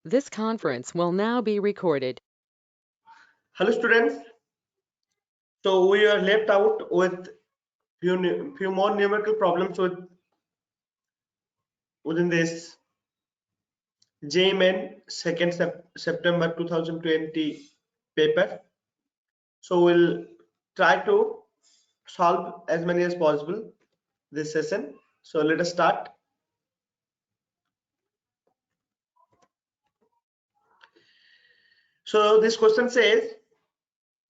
This conference will now be recorded. Hello students. So we are left out with few more numerical problems within this JEE Mains 2nd September 2020 paper. So we'll try to solve as many as possible this session. So let us start. So this question says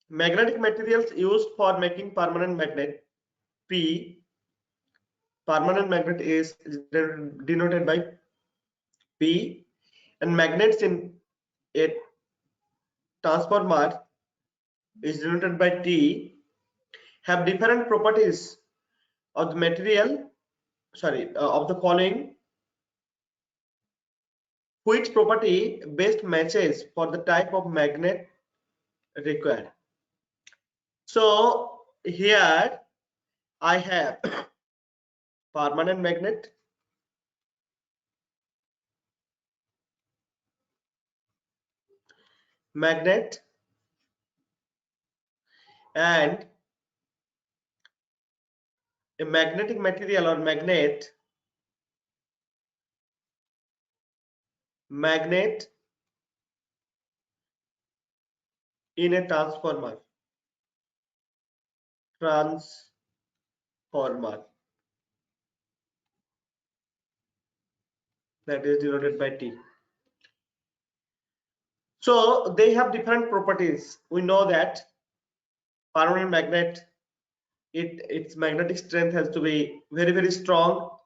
magnetic materials used for making permanent magnet P. Permanent magnet is denoted by P, and magnets in a transformer is denoted by T, have different properties of the material, of the following. Which property best matches for the type of magnet required? So here I have permanent magnet, and a magnetic material or magnet in a transformer that is denoted by T. So they have different properties. We know that permanent magnet, its magnetic strength has to be very strong,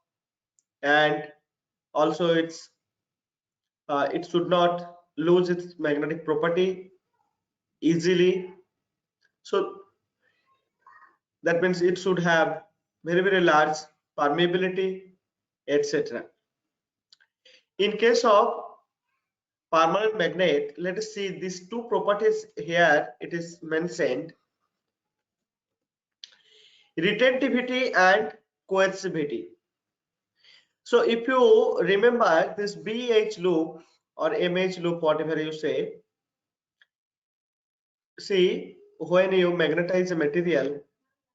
and also it should not lose its magnetic property easily. So that means it should have very large permeability, etc. In case of permanent magnet, let us see these two properties here. It is mentioned: retentivity and coercivity. So if you remember this BH loop or MH loop, whatever you say, see, when you magnetize a material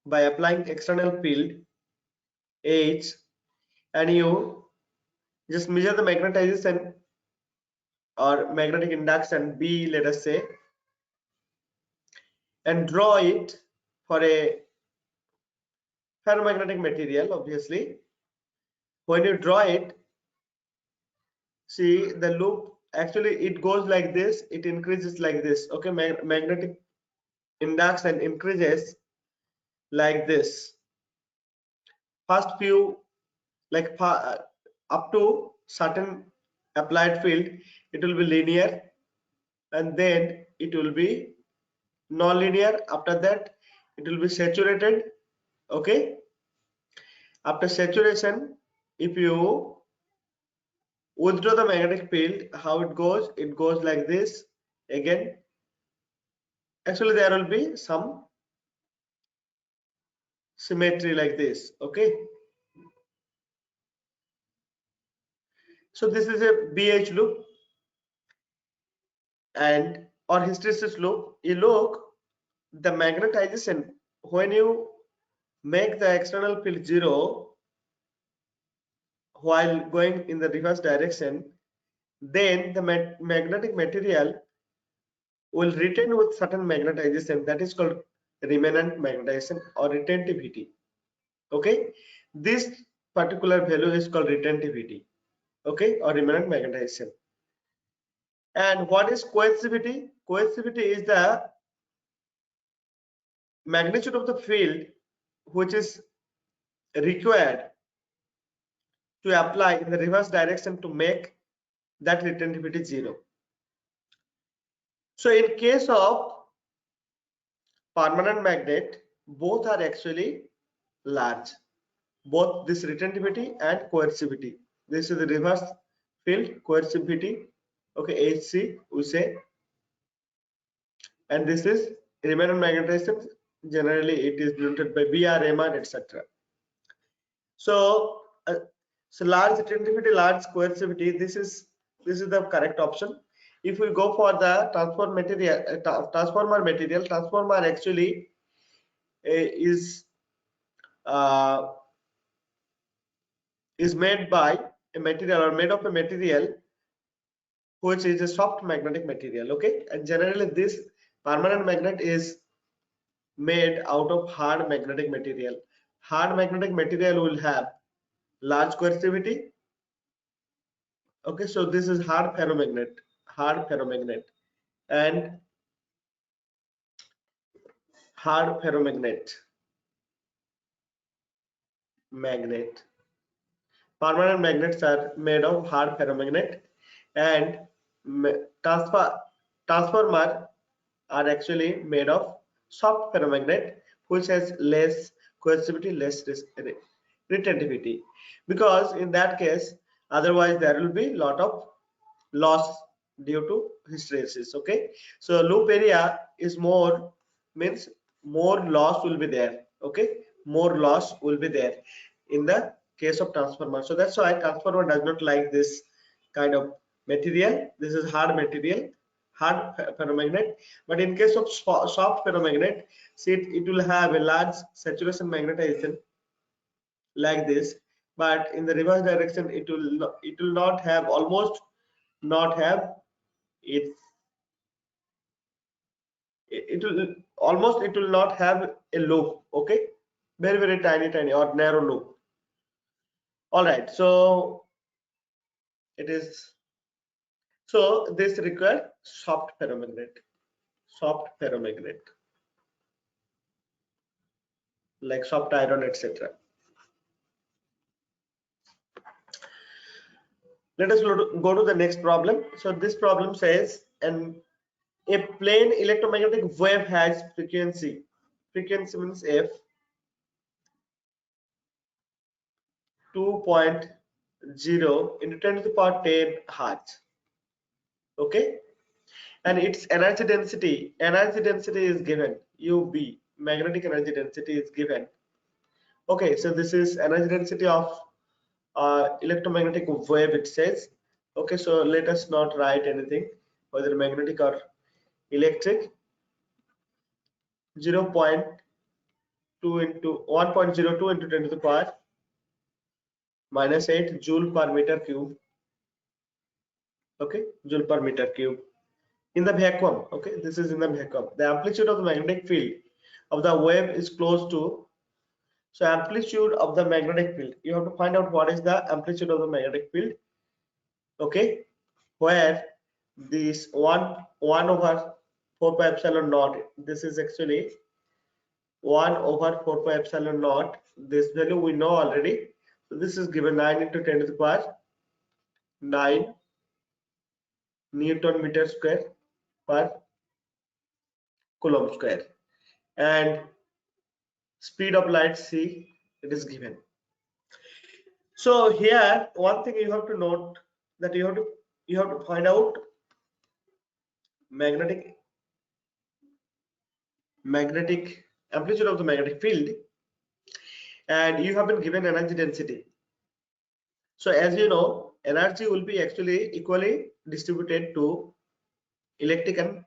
by applying external field H, and you just measure the magnetization or magnetic induction B, let us say, and draw it for a ferromagnetic material. Obviously, when you draw it, see the loop, actually it goes like this, it increases like this. Okay, magnetic induction increases like this. First few, like up to certain applied field, it will be linear, and then it will be non-linear. After that it will be saturated. Okay, after saturation, if you withdraw the magnetic field, how it goes like this again. Actually there will be some symmetry like this. Okay, so this is a BH loop and or hysteresis loop. You look the magnetization, when you make the external field 0 while going in the reverse direction, then the magnetic material will retain with certain magnetization, that is called remnant magnetization or retentivity. Okay, this particular value is called retentivity, okay, or remnant magnetization. And what is coercivity? Coercivity is the magnitude of the field which is required to apply in the reverse direction to make that retentivity 0. So in case of permanent magnet, both are actually large, both this retentivity and coercivity. This is the reverse field coercivity, okay, HC we say, and this is remnant magnetism. Generally it is denoted by BR, MR, etc. So large retentivity, large coercivity, this is the correct option. If we go for the transformer material, transformer actually is uh, made by a material or made of a material which is a soft magnetic material. Okay, and generally this permanent magnet is made out of hard magnetic material. Hard magnetic material will have large coercivity. Okay, so this is hard ferromagnet, and hard ferromagnet magnet. Permanent magnets are made of hard ferromagnet, and transfer transformer are actually made of soft ferromagnet, which has less coercivity, less retentivity. Because in that case, otherwise there will be lot of loss due to hysteresis. Okay, so loop area is more, means more loss will be there. Okay, more loss will be there in the case of transformer. So that's why transformer does not like this kind of material. This is hard material, hard ferromagnet. But in case of soft ferromagnet, see it will have a large saturation magnetization like this, but in the reverse direction it will not have, almost not have it. It will almost, it will not have a loop. Okay, very tiny or narrow loop. All right, so it is, so this require soft ferromagnet like soft iron, etc. Let us go to the next problem. So this problem says, and a plane electromagnetic wave has frequency means f 2.0 into 10 to the power 10 hertz. Okay, and its energy density is given, ub, magnetic energy density is given. Okay, so this is energy density of electromagnetic wave, it says. Okay, so let us not write anything, whether magnetic or electric. 0.2 into 1.02 into 10 to the power minus 8 joule per meter cube. Okay, joule per meter cube in the vacuum. Okay, this is in the vacuum. The amplitude of the magnetic field of the wave is close to, so amplitude of the magnetic field, you have to find out what is the amplitude of the magnetic field. Okay, where this 1 over 4 pi epsilon naught, this is actually 1 over 4 pi epsilon naught, this value we know already. So this is given 9 into 10 to the power 9 Newton meter square per coulomb square, and speed of light c, it is given. So here one thing you have to note, that you have to find out magnetic amplitude of the magnetic field, and you have been given energy density. So as you know, energy will be actually equally distributed to electric and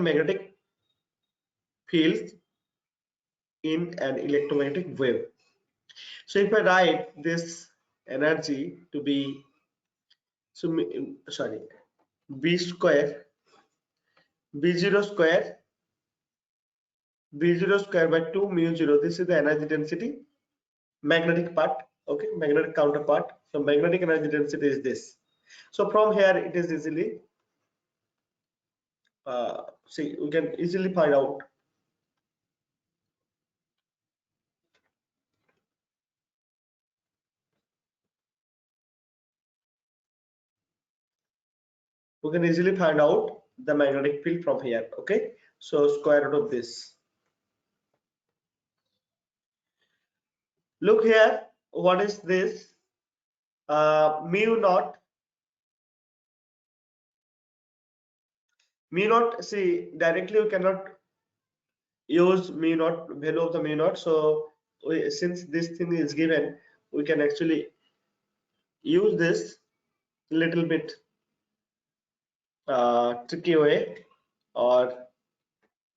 magnetic fields in an electromagnetic wave. So if I write this energy to be, so sorry, b square, b0 square, b0 square by 2 mu 0, this is the energy density, magnetic part. Okay, magnetic counterpart. So magnetic energy density is this. So from here it is easily see, we can easily find out. We can easily find out the magnetic field from here. Okay, so square root of this. Look here, what is this? Mu naught. Mu naught, see, directly we cannot use mu naught, value of the mu naught. So since this thing is given, we can actually use this little bit tricky way or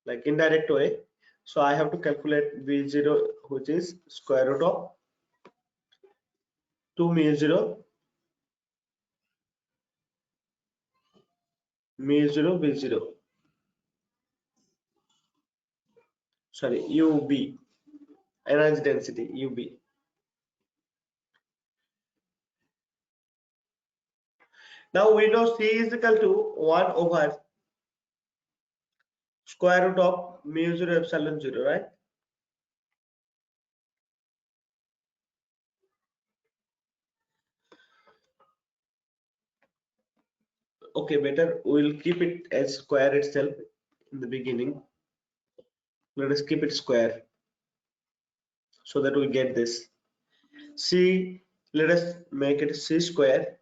like indirect way. So I have to calculate V0, which is square root of 2 mu0 V0, sorry, UB, energy density UB. Now we know C is equal to 1 over square root of mu0 epsilon 0, right? Okay, better we'll keep it as square itself in the beginning. Let us keep it square so that we get this. C, let us make it C square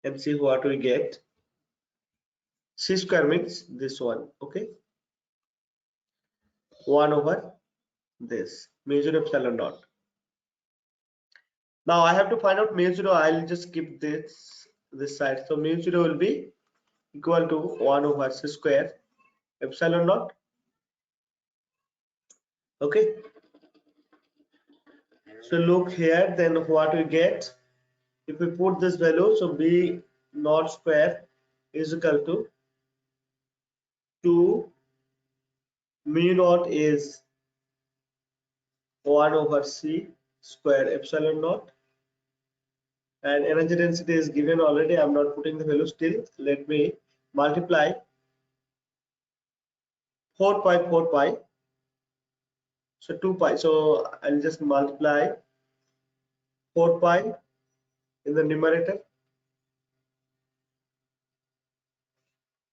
and see what we get. C square means this one, okay? 1 over this mu0 epsilon naught. Now I have to find out mu0. I'll just keep this side. So mu0 will be equal to 1 over C square epsilon naught. Okay. So look here, then what we get if we put this value, so B naught square is equal to 2 mu naught is 1 over C square epsilon naught, and energy density is given already. I'm not putting the value still. Let me multiply 4 pi 4 pi, so 2 pi. So I'll just multiply 4 pi in the numerator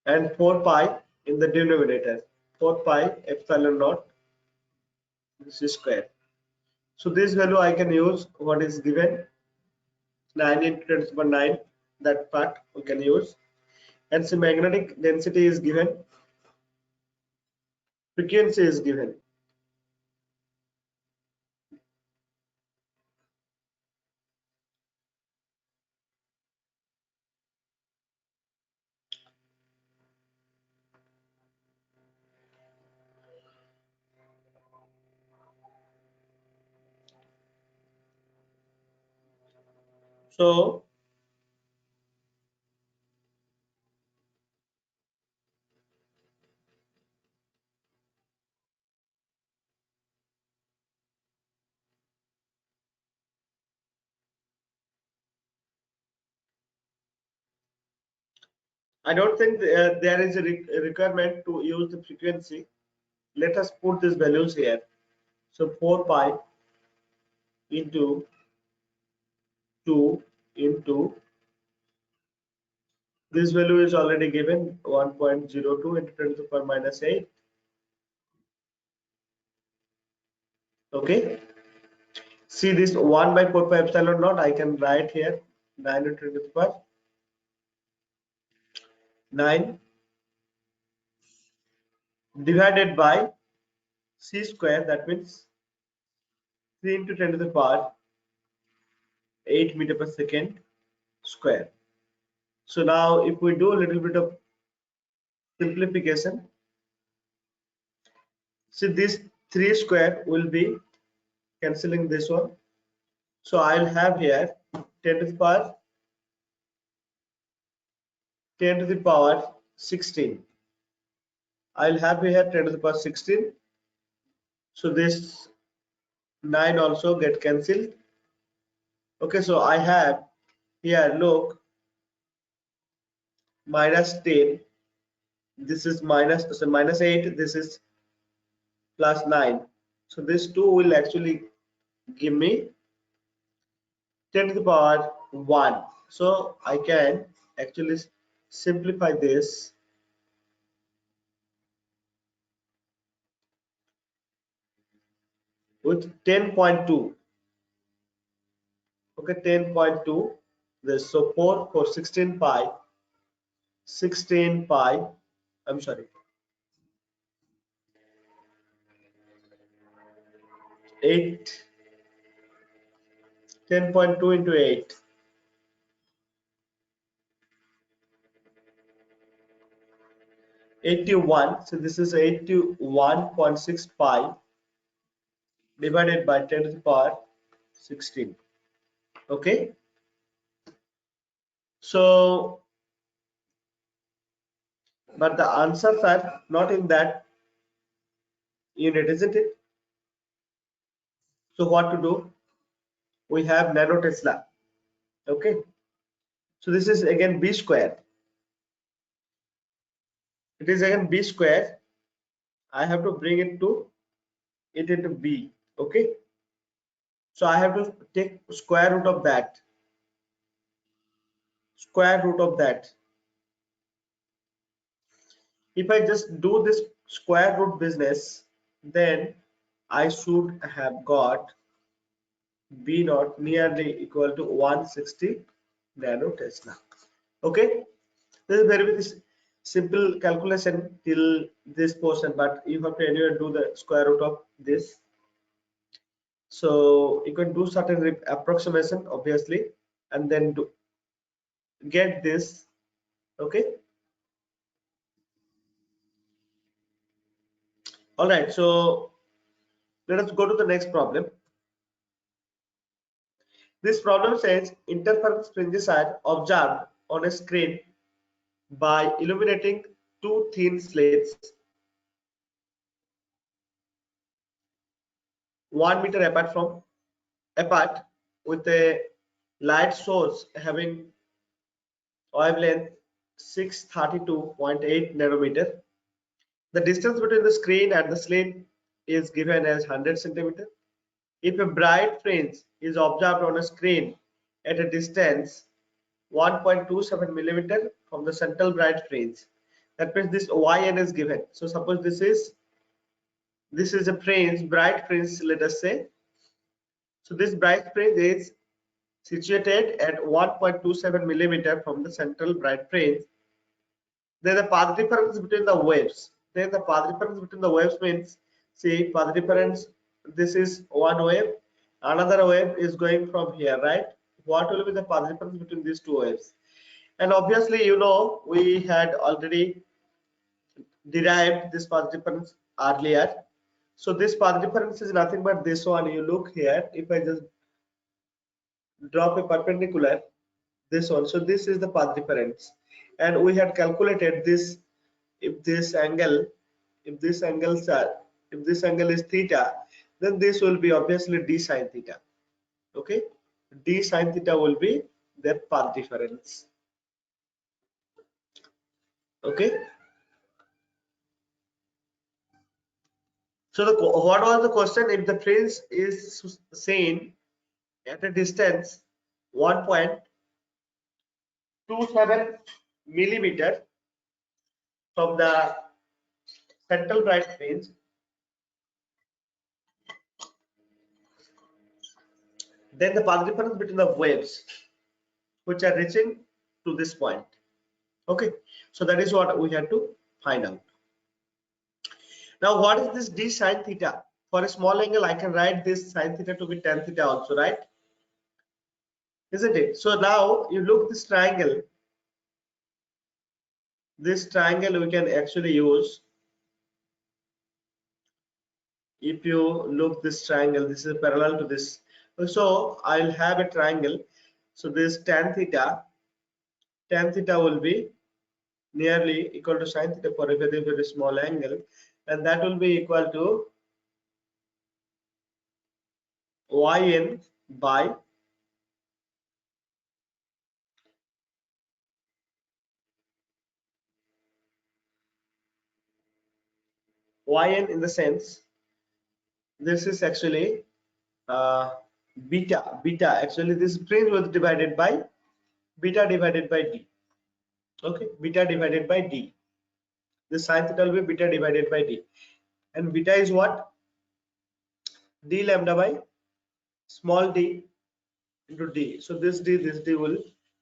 and 4 pi in the denominator. 4 pi epsilon naught C square. So this value I can use what is given 9 into 10 to the power 9, that part we can use. And so magnetic density is given, frequency is given. So I don't think there is a requirement to use the frequency. Let us put these values here. So 4 pi into 2 into this value is already given 1.02 into 10 to the power minus 8. Okay. See this 1 by 4 pi epsilon naught, I can write here 9 into 10 to the power 9 divided by C square, that means 3 into 10 to the power 8 meter per second square. So now if we do a little bit of simplification, see this 3 square will be cancelling this one. So I'll have here 10 to the power 10 to the power 16. I'll have here 10 to the power 16. So this 9 also get cancelled. Okay, so I have here, look, minus 10. This is minus, so minus 8. This is plus 9. So this 2 will actually give me 10 to the power 1. So I can actually simplify this with 10.2. Okay, 10.2. This, so 4 for 16 pi. 16 pi. I'm sorry. 8. 10.2 into 8. 81. So this is 81.65 divided by 10 to the power 16. Okay. So, but the answers are not in that unit, isn't it? So what to do? We have nano Tesla. Okay. So this is again b square. It is again b square. I have to bring it into b. Okay. So I have to take square root of that. Square root of that. If I just do this square root business, then I should have got b naught nearly equal to 160 nano Tesla. Okay. This is very simple calculation till this portion, but you have to anyway do the square root of this. So you can do certain approximation, obviously, and then get this. Okay. All right. So let us go to the next problem. This problem says interference fringes are observed on a screen by illuminating two thin slits 1 meter apart with a light source having wavelength 632.8 nanometer. The distance between the screen and the slit is given as 100 centimeter. If a bright fringe is observed on a screen at a distance 1.27 millimeter from the central bright fringe, that means this yn is given. So suppose this is a fringe, bright fringe, let us say. So this bright fringe is situated at 1.27 millimeter from the central bright fringe. Then the path difference between the waves. Then the path difference between the waves means, see, path difference, this is one wave, another wave is going from here, right? What will be the path difference between these two waves? And obviously, you know, we had already derived this path difference earlier. So this path difference is nothing but this one. You look here, if I just drop a perpendicular, this one, so this is the path difference, and we had calculated this. If this angle, if this angles are, if this angle is theta, then this will be obviously d sine theta. Okay, d sine theta will be the path difference. Okay, so what was the question? If the fringe is seen at a distance 1.27 millimeter from the central bright fringe, then the path difference between the waves which are reaching to this point. Okay, so that is what we had to find out. Now what is this d sine theta? For a small angle I can write this sine theta to be tan theta also, right? Isn't it? So now you look this triangle we can actually use. If you look this triangle, this is parallel to this, so I'll have a triangle. So this tan theta will be nearly equal to sine theta for a very small angle, and that will be equal to yn by yn, in the sense this is actually uh, beta actually this fringe was divided by beta divided by d. Okay, beta divided by d. This sine theta will be beta divided by d, and beta is what? D lambda by small d into d. So this d will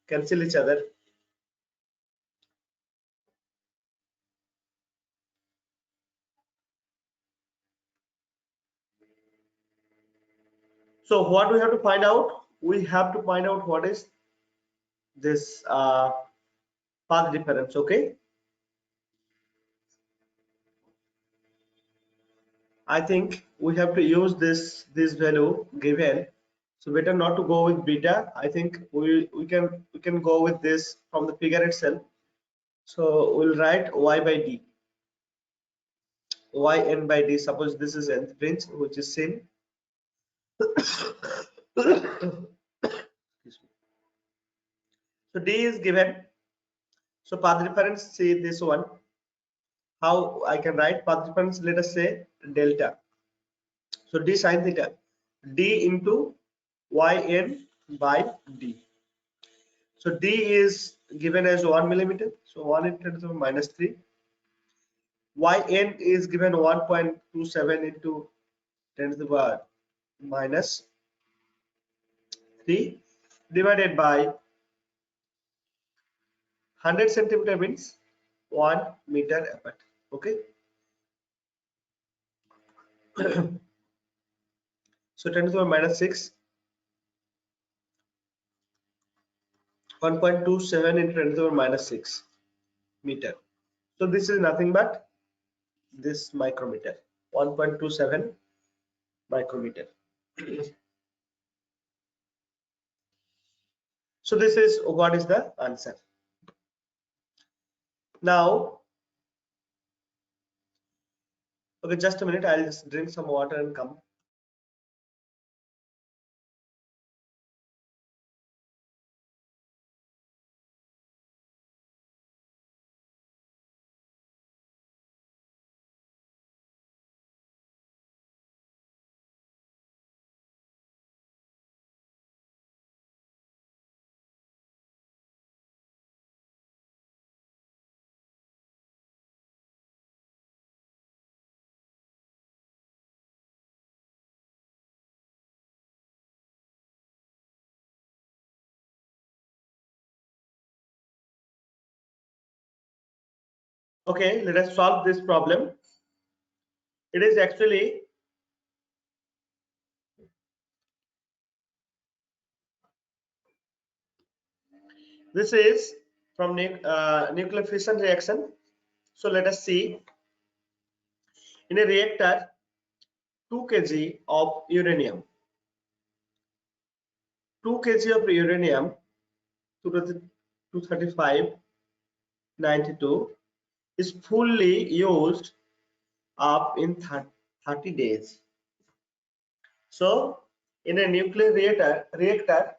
cancel each other. So what we have to find out? We have to find out what is this path difference. Okay, I think we have to use this value given, so better not to go with beta. I think we can go with this from the figure itself. So we'll write y by d, yn by d. Suppose this is nth range, which is same. So d is given. So path difference, see this one. How I can write path difference? Let us say delta. So d sin theta, d into yn by d. So d is given as 1 millimeter. So 1 into 10 to the minus 3. Yn is given 1.27 into 10 to the power minus 3 divided by 100 centimeter means 1 meter apart. Okay. So 10 to the power minus 6, 1.27 into 10 to the power minus 6 meter. So this is nothing but this micrometer, 1.27 micrometer. So this is what is the answer. Now, okay, just a minute. I'll just drink some water and come. Okay, let us solve this problem. It is actually this is from nuclear fission reaction. So let us see. In a reactor, 2 kg of uranium, 2 kg of uranium, 235 92 is fully used up in 30 days. So in a nuclear reactor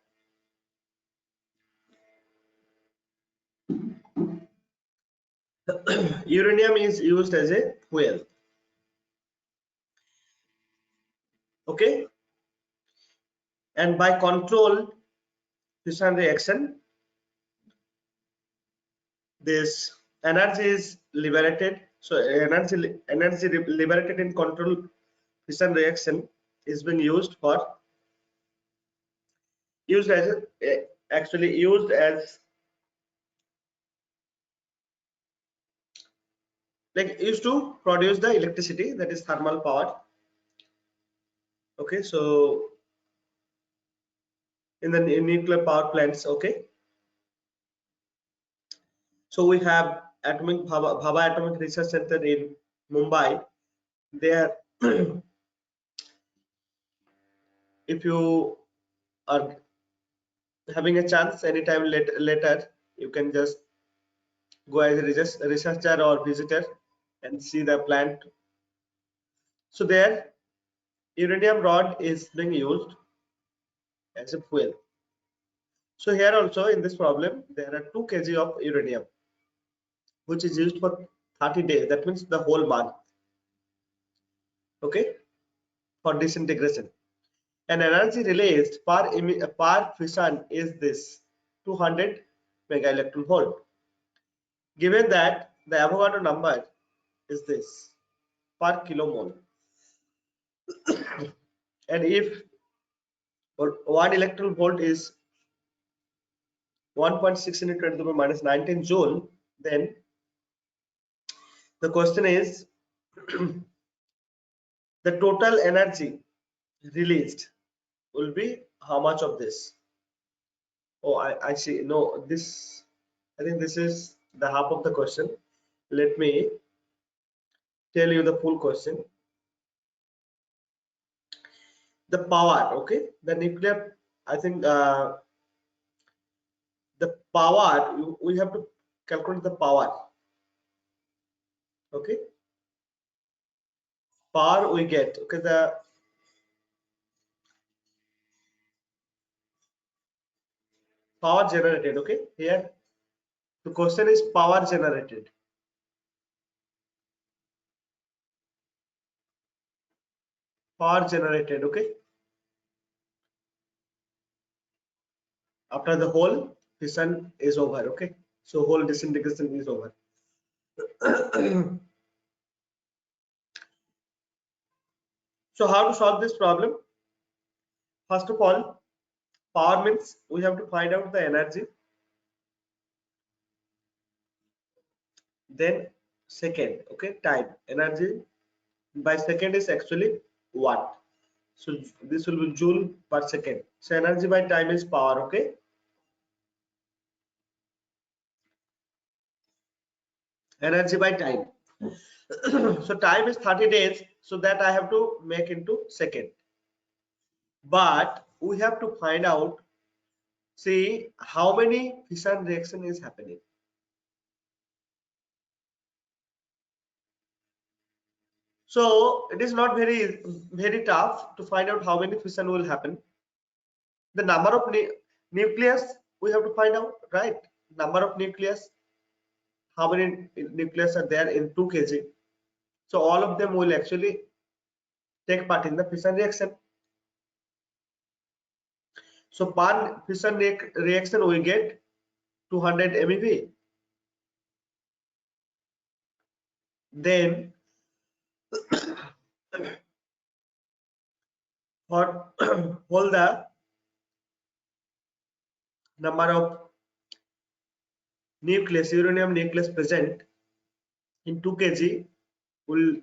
uranium is used as a fuel. Okay, and by controlled fission reaction, this energy is liberated. So energy liberated in controlled fission reaction is been used as actually used as like used to produce the electricity, that is thermal power. Okay, so in the nuclear power plants. Okay, so we have Bhabha Atomic Research Center in Mumbai. There, if you are having a chance anytime later, you can just go as a researcher or visitor and see the plant. So there, uranium rod is being used as a fuel. So here also in this problem, there are 2 kg of uranium, which is used for 30 days. That means the whole month. Okay, for disintegration. And energy released per fission is this 200 mega electron volt. Given that the Avogadro number is this per kilomole, and if 1 electron volt is 1.6 into 10 to the power minus 19 joule, then the question is the total energy released will be how much of this? Oh, I see. No, this, I think this is the half of the question. Let me tell you the full question. the power. Okay, the nuclear, I think the power, we have to calculate the power. Okay, power we get, okay, the power generated. Okay, here the question is power generated. Power generated, okay, after the whole fission is over. Okay, so whole disintegration is over. So how to solve this problem? First of all, power means we have to find out the energy. Then second, okay, time. Energy by second is actually watt. So this will be joule per second. So energy by time is power. Okay, energy by time. So time is 30 days, so that I have to make into second. But we have to find out, see how many fission reaction is happening. So it is not very tough to find out how many fission will happen. The number of nucleus we have to find out, right? Number of nucleus, how many nucleus are there in 2 kg. So all of them will actually take part in the fission reaction. So per fission reaction we get 200 MeV. Then for all the number of nucleus, uranium nucleus present in 2 kg will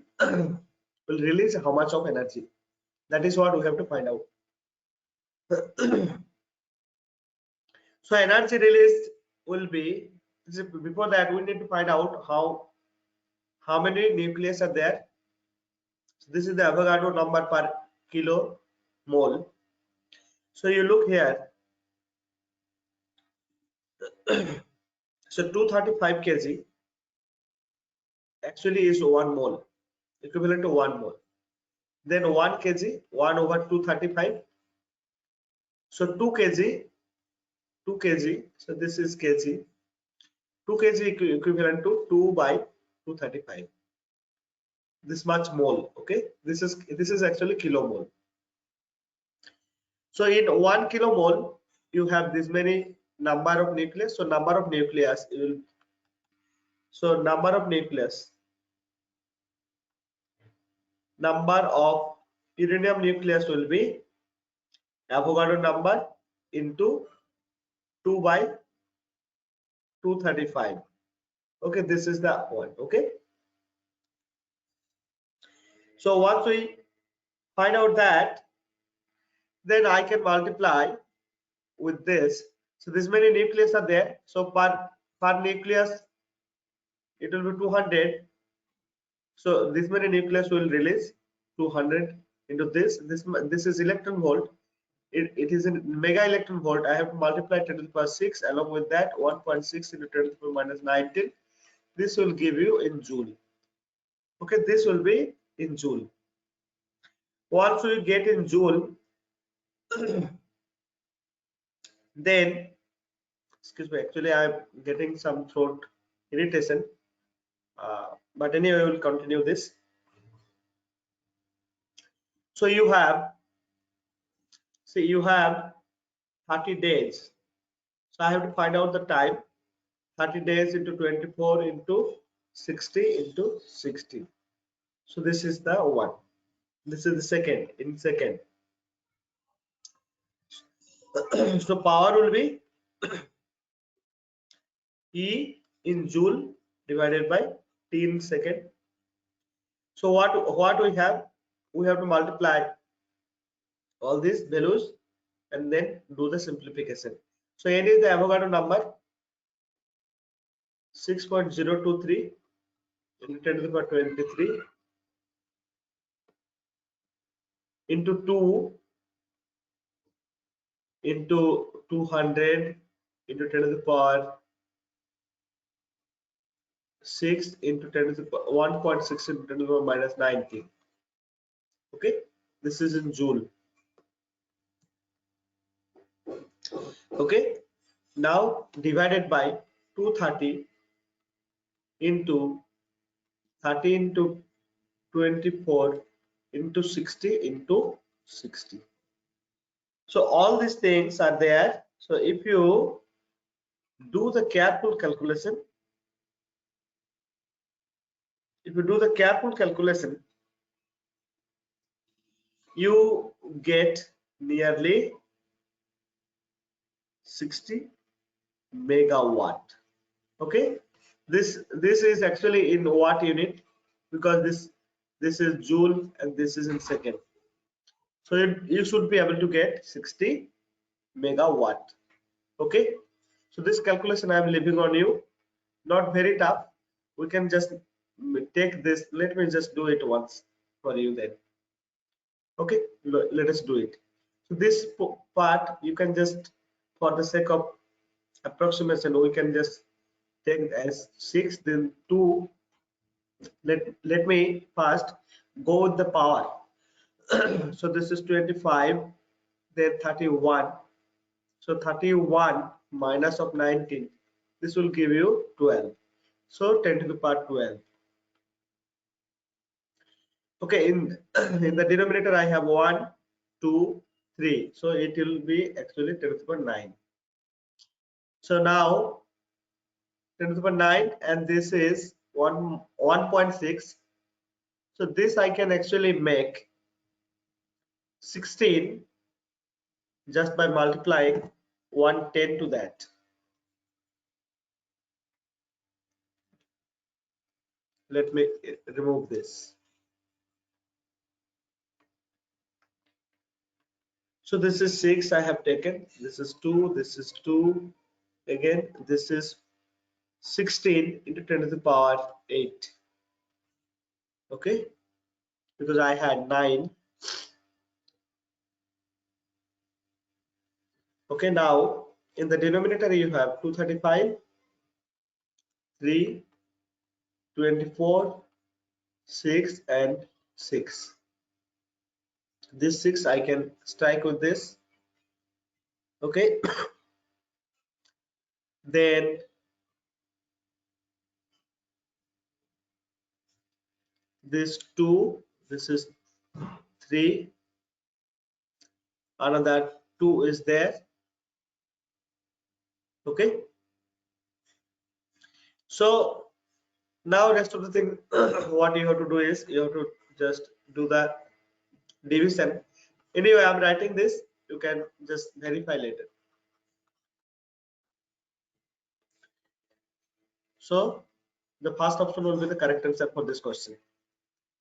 will release how much of energy. That is what we have to find out. So energy released will be, before that we need to find out how many nucleus are there. So this is the Avogadro number per kilo mole. So you look here. So 235 kg actually is 1 mole, equivalent to 1 mole. Then 1 kg, 1 over 235. So 2 kg, 2 kg. So this is kg. 2 kg equivalent to 2 by 235. This much mole. Okay, this is actually kilomole. So in 1 kilomole you have this many number of nucleus. So number of nucleus will, so number of nucleus, number of uranium nucleus will be Avogadro number into 2 by 235. Okay, this is the one. Okay, so once we find out that, then I can multiply with this. So this many nucleus are there. So per nucleus it will be 200. So this many nucleus will release 200 into this. This is electron volt. It is in mega electron volt. I have to multiply 10 to the power 6. Along with that, 1.6 into 10 to the power minus 19. This will give you in joule. Okay, this will be in joule. Once we get in joule, then, excuse me, actually I'm getting some throat irritation, but anyway we will continue this. So you have, see, you have 30 days. So I have to find out the time. 30 days into 24 into 60 into 60. So this is the one. This is the second, in second. So power will be E in joule divided by T in second. So what we have? We have to multiply all these values and then do the simplification. So N is the Avogadro number, 6.023 into 10 to the power 23 into 2 into 200 into 10 to the power 6 into 10 to the power 1.6 into 10 to the power minus 90. Okay, this is in joule. Okay, now divided by 230 into 30 into 24 into 60 into 60. So all these things are there. So if you do the careful calculation, you get nearly 60 megawatt. Okay, this is actually in watt unit, because this is joule and this is in second. So you should be able to get 60 megawatt. Okay, so this calculation I am leaving on you, not very tough. We can just take this. Let me just do it once for you then. Okay, let us do it. So this part you can just, for the sake of approximation, we can just take it as 6, then 2. Let me first go with the power. So this is 25, then 31. So 31 minus of 19, this will give you 12. So 10 to the power 12. Okay, in in the denominator I have 1, 2, 3. So it will be actually 10 to the power 9. So now 10 to the power 9, and this is 1.6. So this I can actually make 16 just by multiplying 110 to that. Let me remove this. So this is 6 I have taken, this is 2, this is 2, again this is 16 into 10 to the power 8. Okay, because I had 9. Okay, now in the denominator you have 235, 3, 24, 6 and 6. This 6 I can strike with this. Okay, then this 2, this is 3, another 2 is there. Okay, so now rest of the thing what you have to do is you have to just do the division. Anyway, I'm writing this, you can just verify later. So the first option will be the correct answer for this question.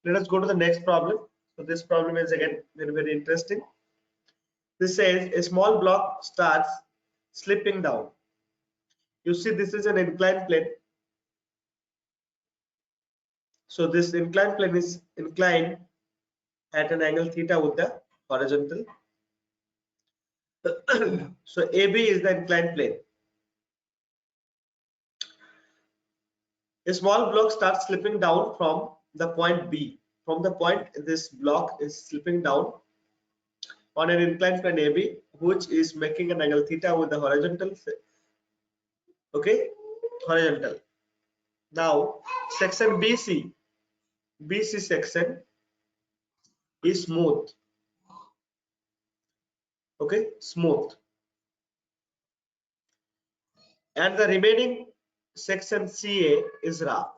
Let us go to the next problem. So this problem is again very interesting. This says a small block starts slipping down. You see this is an inclined plane. So this inclined plane is inclined at an angle theta with the horizontal. So AB is the inclined plane. A small block starts slipping down from the point B. From the point this block is slipping down on an inclined plane AB, which is making an angle theta with the horizontal. Okay, horizontal. Now section BC section is smooth. Okay, smooth, and the remaining section CA is rough.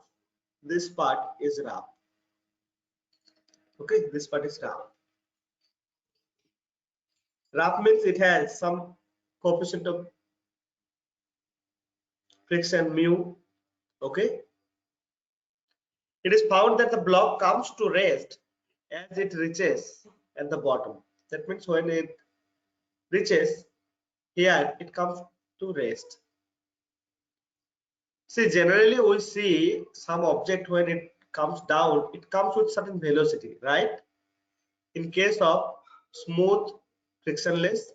This part is rough. Okay, this part is rough. Rough means it has some coefficient of friction mu. Okay, it is found that the block comes to rest as it reaches at the bottom. That means when it reaches here, it comes to rest. See, generally we see some object when it comes down, it comes with certain velocity, right? In case of smooth, frictionless,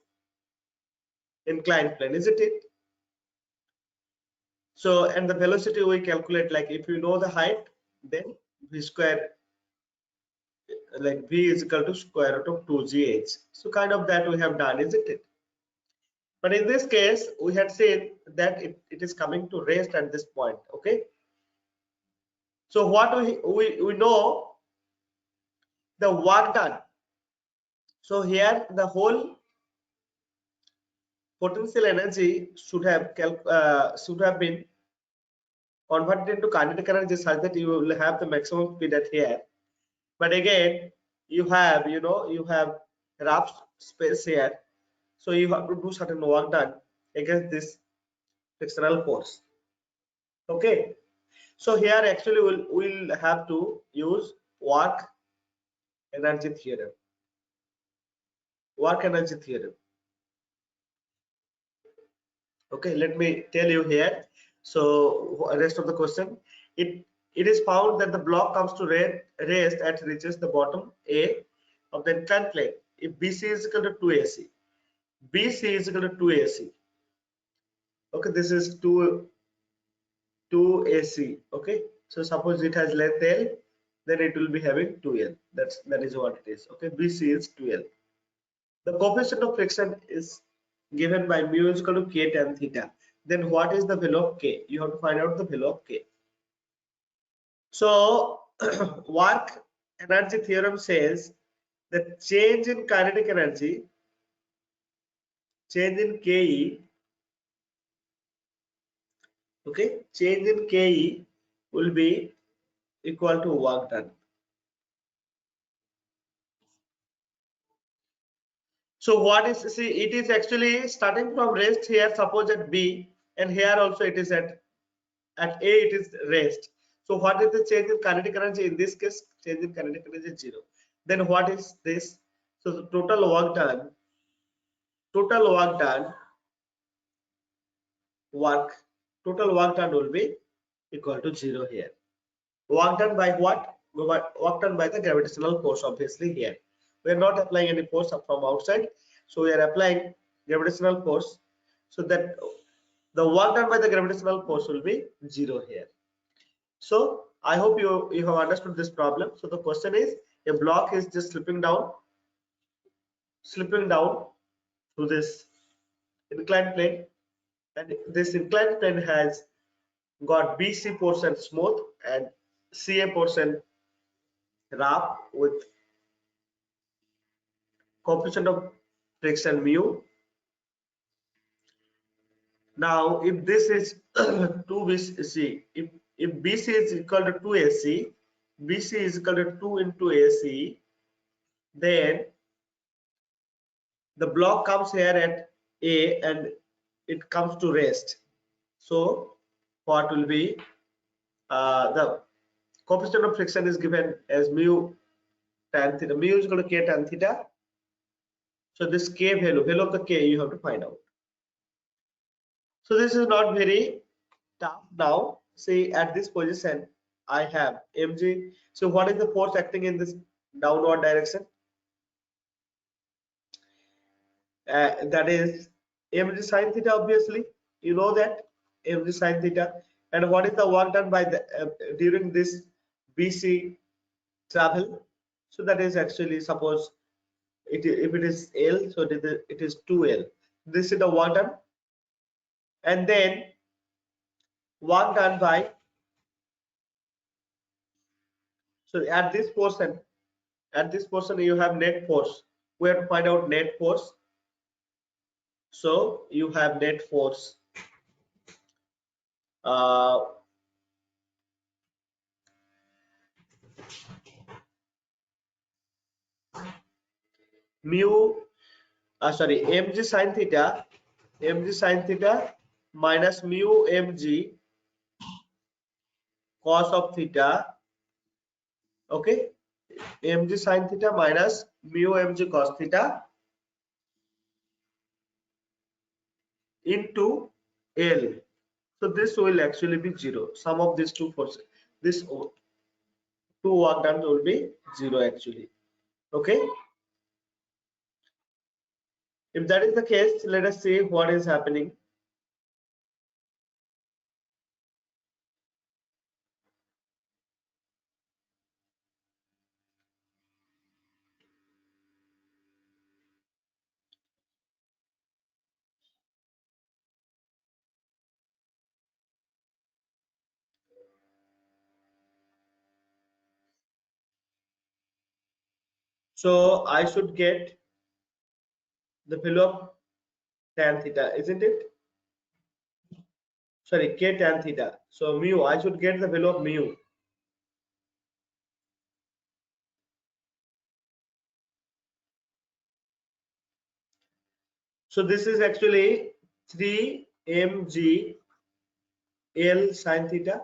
inclined plane, isn't it? So, and the velocity we calculate, like if you know the height, then v square, like v is equal to square root of 2gh. So kind of that we have done, isn't it? But in this case, we had said that it is coming to rest at this point. Okay. So what we know the work done. So here the whole potential energy should have been converted into kinetic energy such that you will have the maximum speed at here. But again, you have rough space here, so you have to do certain work done against this frictional force. Okay, so here actually we'll have to use work energy theorem. Work energy theorem. Okay, let me tell you here. So rest of the question, it is found that the block comes to rest at reaches the bottom A of the inclined plane if BC is equal to 2AC. BC is equal to 2AC. Okay, this is 2AC. Okay, so suppose it has length L, then it will be having 2L. That is what it is. Okay, BC is 2L. The coefficient of friction is given by mu is equal to K tan theta. Then what is the value of K? You have to find out the value of K. So work energy theorem says that change in kinetic energy, change in KE, okay, change in KE will be equal to work done. So what is, see, it is actually starting from rest here, suppose at B, and here also it is at A it is rest. So what is the change in kinetic energy? In this case, change in kinetic energy is 0. Then what is this? So the total work done total work done will be equal to 0 here. Work done by what? Work done by the gravitational force, obviously. Here we are not applying any force from outside, so we are applying gravitational force, so that the work done by the gravitational force will be 0 here. So I hope you have understood this problem. So the question is, a block is just slipping down through this inclined plane, and this inclined plane has got BC portion smooth and CA portion rough with coefficient of friction mu. Now if this is 2BC, if BC is equal to 2AC, BC is equal to 2 into AC, then the block comes here at A and it comes to rest. So what will be the coefficient of friction is given as mu tan theta. Mu is equal to K tan theta. So this K value of the K you have to find out. So this is not very tough. Now see, at this position I have mg. So what is the force acting in this downward direction? That is mg sin theta, obviously you know that, mg sin theta. And what is the work done by the during this BC travel? So that is actually, suppose if it is L, so it is 2L. This is the work done, and then work done by, so at this portion you have net force. We have to find out net force. So you have net force uh, mu mg sin theta minus mu mg cos of theta. Okay, mg sin theta minus mu mg cos theta into L. So this will actually be 0. Sum of these two forces, this two work done will be 0 actually. Okay, If that is the case, let us see what is happening. So I should get the value of tan theta, isn't it? Sorry, k tan theta. So mu, I should get the value of mu. So this is actually 3 mg L sin theta.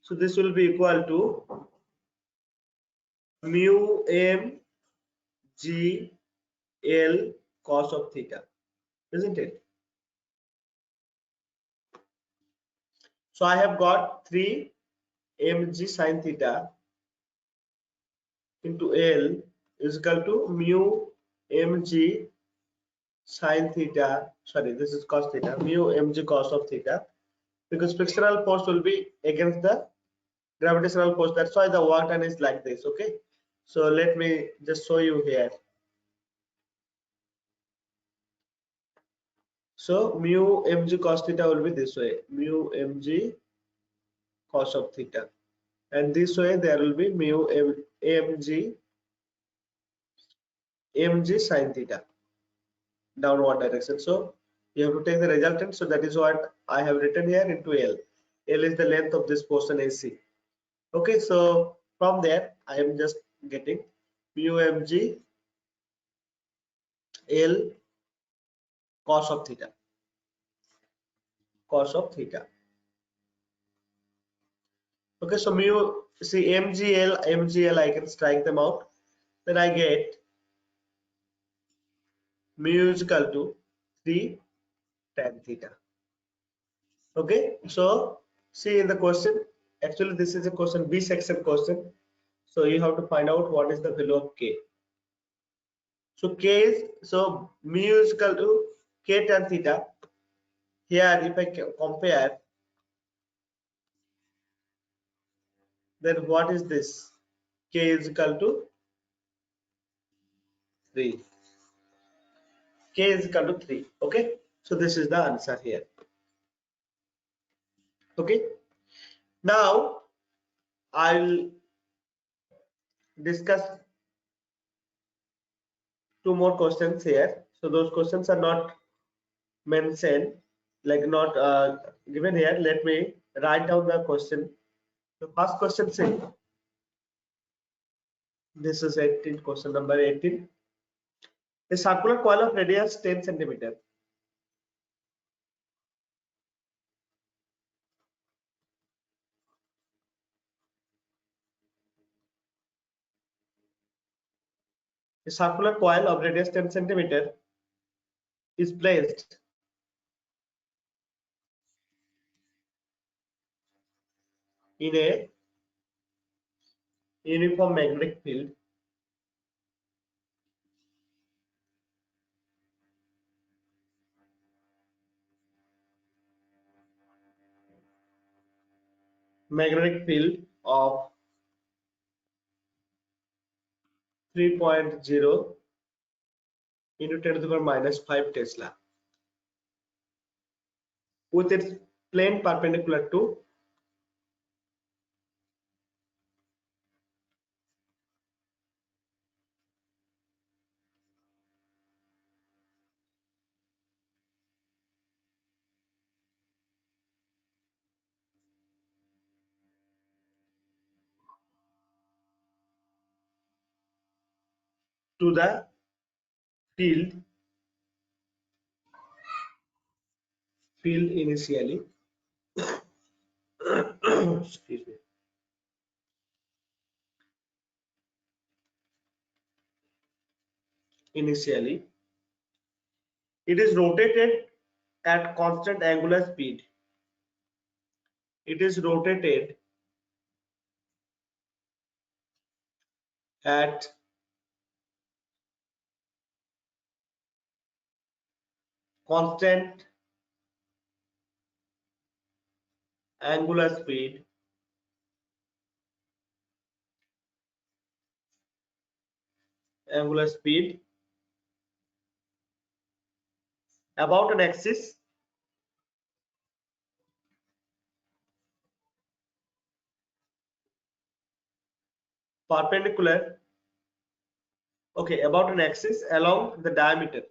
So this will be equal to mu m g L cos of theta, isn't it? So I have got 3 mg sin theta into L is equal to mu mg sin theta. Sorry, this is cos theta. Mu mg cos of theta, because frictional force will be against the gravitational force. That's why the work done is like this. Okay, so let me just show you here. So mu mg cos theta will be this way, mu mg cos of theta, and this way there will be mu mg sin theta, downward direction. So you have to take the resultant. So that is what I have written here into L. L is the length of this portion AC. Okay, so from there I am just getting mu mg L cos of theta, cos of theta. Okay, so mu, see, mgl I can strike them out. Then I get mu is equal to 3 tan theta. Okay, so see in the question, actually this is a question B section question. So you have to find out what is the value of k. So k is, so mu is equal to k tan theta. Here if I compare, then what is this? K is equal to 3. K is equal to 3. Okay, so this is the answer here. Okay, now I'll discuss two more questions here. So those questions are not mentioned, like not given here. Let me write down the question. The first question says, this is 18, question number 18. A circular coil of radius 10 centimeter. A circular coil of radius 10 centimeter is placed in a uniform magnetic field of 3.0 into 10 to the power minus 5 Tesla, with its plane perpendicular to the field initially. Excuse me. Initially, it is rotated at constant angular speed. It is rotated at constant angular speed about an axis perpendicular, okay, about an axis along the diameter.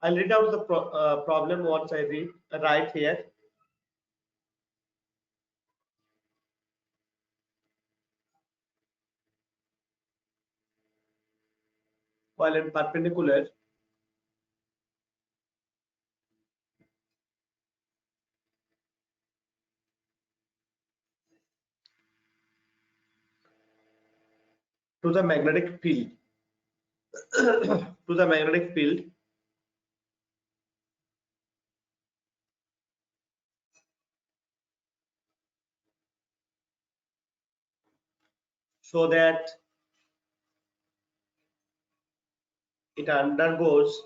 I'll read out the problem what I write here. While in perpendicular to the magnetic field, to the magnetic field, so that it undergoes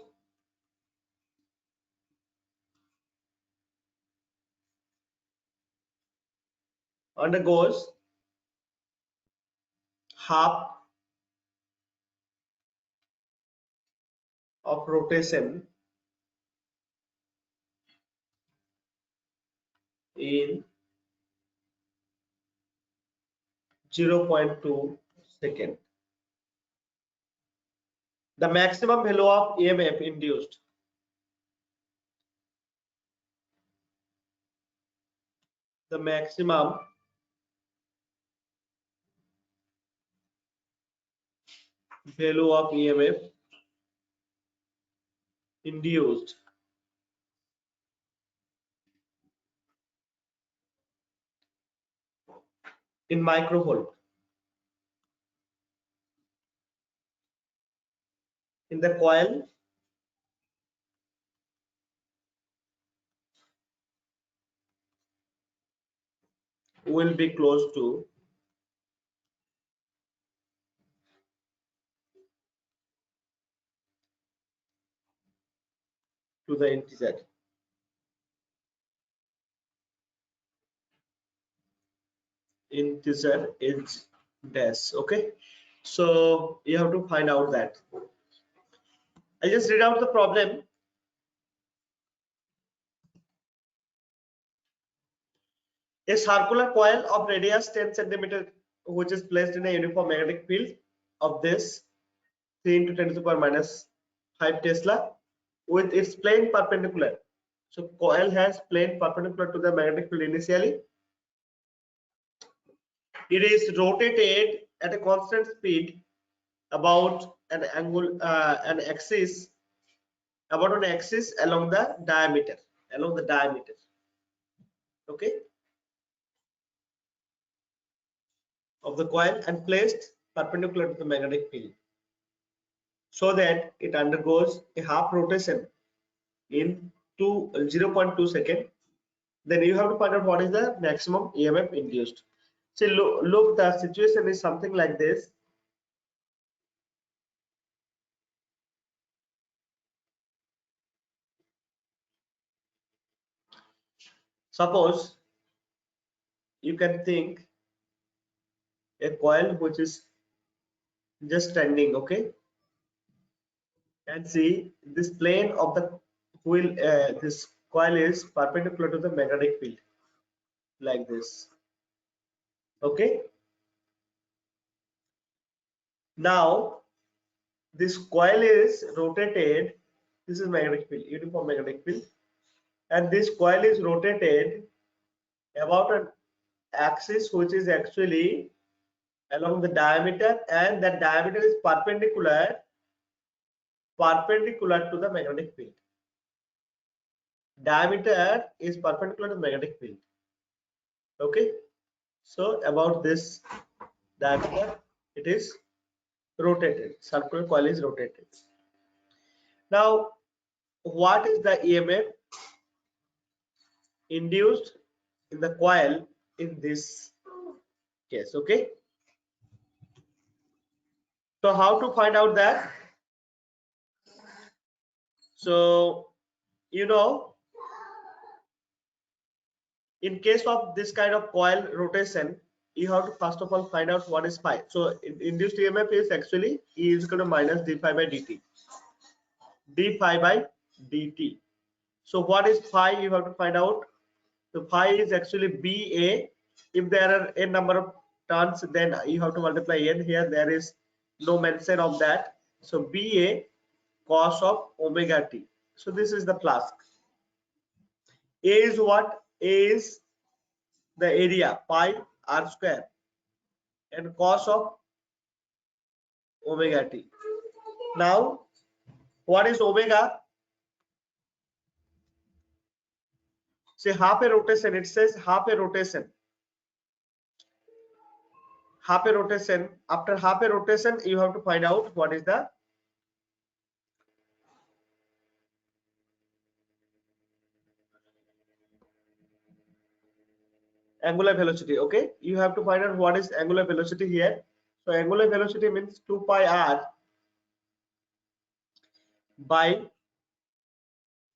half of rotation in 0.2 second. The maximum value of EMF induced, the maximum value of EMF induced in microvolt in the coil will be close to the integer is dash. Okay, so you have to find out that. I just read out the problem. A circular coil of radius 10 centimeter, which is placed in a uniform magnetic field of this 3 into 10 to the power minus 5 Tesla with its plane perpendicular. So coil has plane perpendicular to the magnetic field initially. It is rotated at a constant speed about an angle, an axis, about an axis along the diameter, okay, of the coil and placed perpendicular to the magnetic field, so that it undergoes a half rotation in 0.2 second. Then you have to find out what is the maximum EMF induced. See, look, the situation is something like this. Suppose you can think a coil which is just standing, okay, and see this plane of the wheel, this coil is perpendicular to the magnetic field like this, okay. Now this coil is rotated, this is magnetic field, uniform magnetic field, and this coil is rotated about an axis which is actually along the diameter, and that diameter is perpendicular to the magnetic field. Diameter is perpendicular to the magnetic field, okay. So about this diameter it is rotated, circular coil is rotated. Now what is the EMF induced in the coil in this case, okay. So how to find out that? So you know, in case of this kind of coil rotation, you have to first of all find out what is phi. So induced EMF is actually E is equal to minus d phi by dt, d phi by dt. So what is phi? You have to find out. So phi is actually BA. If there are n number of turns, then you have to multiply n. Here there is no mention of that. So BA cos of omega t. So this is the flask. A is what? A is the area pi r square and cos of omega t. Now what is omega? Say half a rotation. It says half a rotation. Half a rotation. After half a rotation, you have to find out what is the angular velocity. Okay, you have to find out what is angular velocity here. So angular velocity means 2 pi r by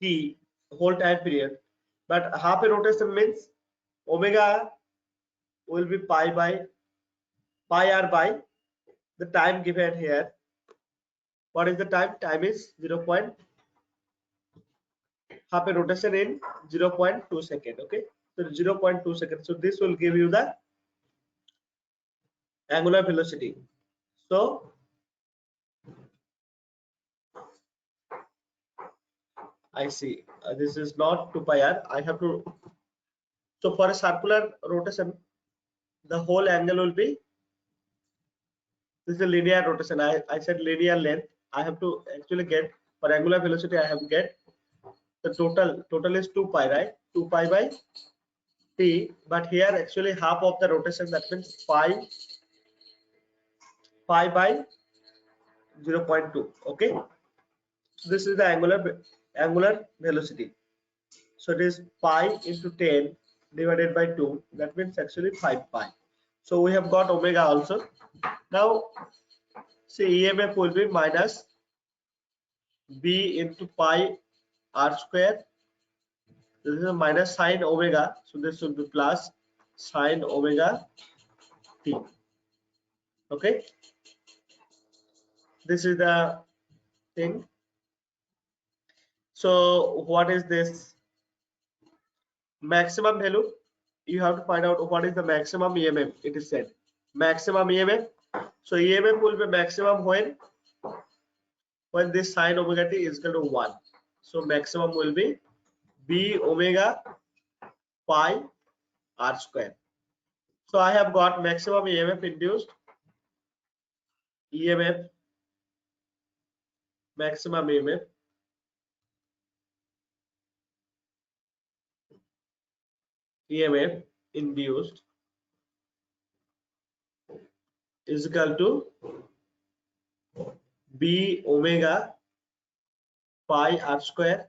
t whole time period, but half a rotation means omega will be pi r by the time given here. What is the time? Time is 0. Half a rotation in 0.2 second. Okay, so 0.2 seconds. So this will give you the angular velocity. So I see this is not 2 pi r. I have to. So for a circular rotation, the whole angle will be, this is a linear rotation. I said linear length. I have to actually get for angular velocity. I have to get the total is 2 pi, right? 2 pi by t. But here actually half of the rotation, that means pi by 0.2. Okay. So this is the angular velocity. So it is pi into 10 divided by 2. That means actually 5 pi. So we have got omega also. Now say EMF will be minus b into pi r square. This is a minus sine omega. So this will be plus sine omega t. Okay. This is the thing. So what is this maximum value? You have to find out what is the maximum EMF. It is said maximum EMF. So EMF will be maximum when this sine omega t is equal to 1. So maximum will be b omega pi r square. So I have got maximum EMF induced, EMF, maximum EMF induced is equal to b omega pi r square.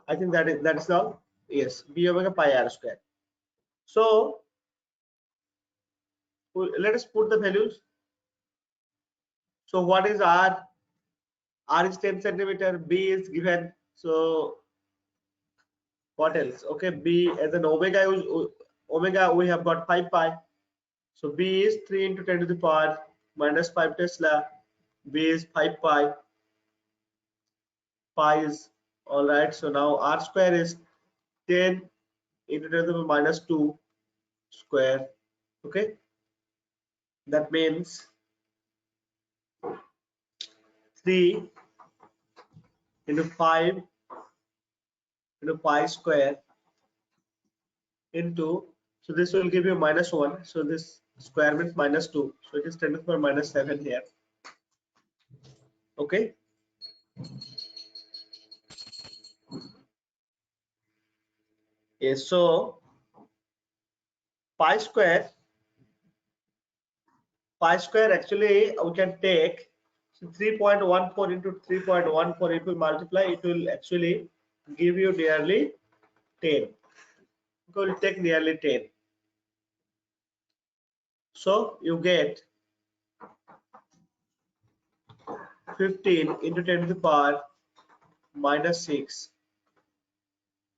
I think that's all. Yes, b omega pi r square. So let us put the values. So what is r? R is 10 centimeter. B is given. So what else? Okay, b as an omega we have got 5 pi. So b is 3 into 10 to the power minus 5 Tesla. B is 5 pi. Pi is all right. So now r square is 10 into 10 to the power minus 2 square. Okay, that means 3 into 5 into pi square into, so this will give you minus 1. So this square means minus 2. So it is 10 to the power minus 7 here. Okay. Yes. So pi square actually we can take, so 3.14 into 3.14, if we multiply it will actually give you nearly 10. It will take nearly 10. So you get 15 into 10 to the power minus 6.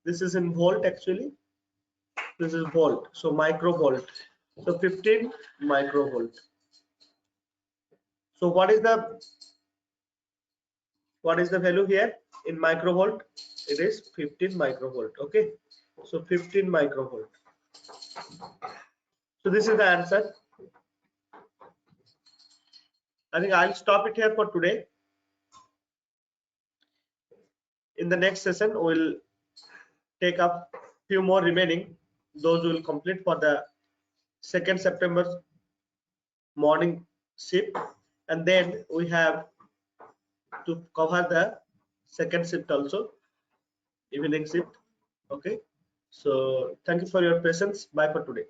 This is in volt actually. This is volt, so microvolt. So 15 microvolt. So what is the value here in microvolt? It is 15 microvolt. Okay, so 15 microvolt. So this is the answer. I think I'll stop it here for today. In the next session, we'll take up few more remaining. Those will complete for the 2nd September morning shift, and then we have to cover the 2nd shift also, evening shift. Okay, so thank you for your patience. Bye for today.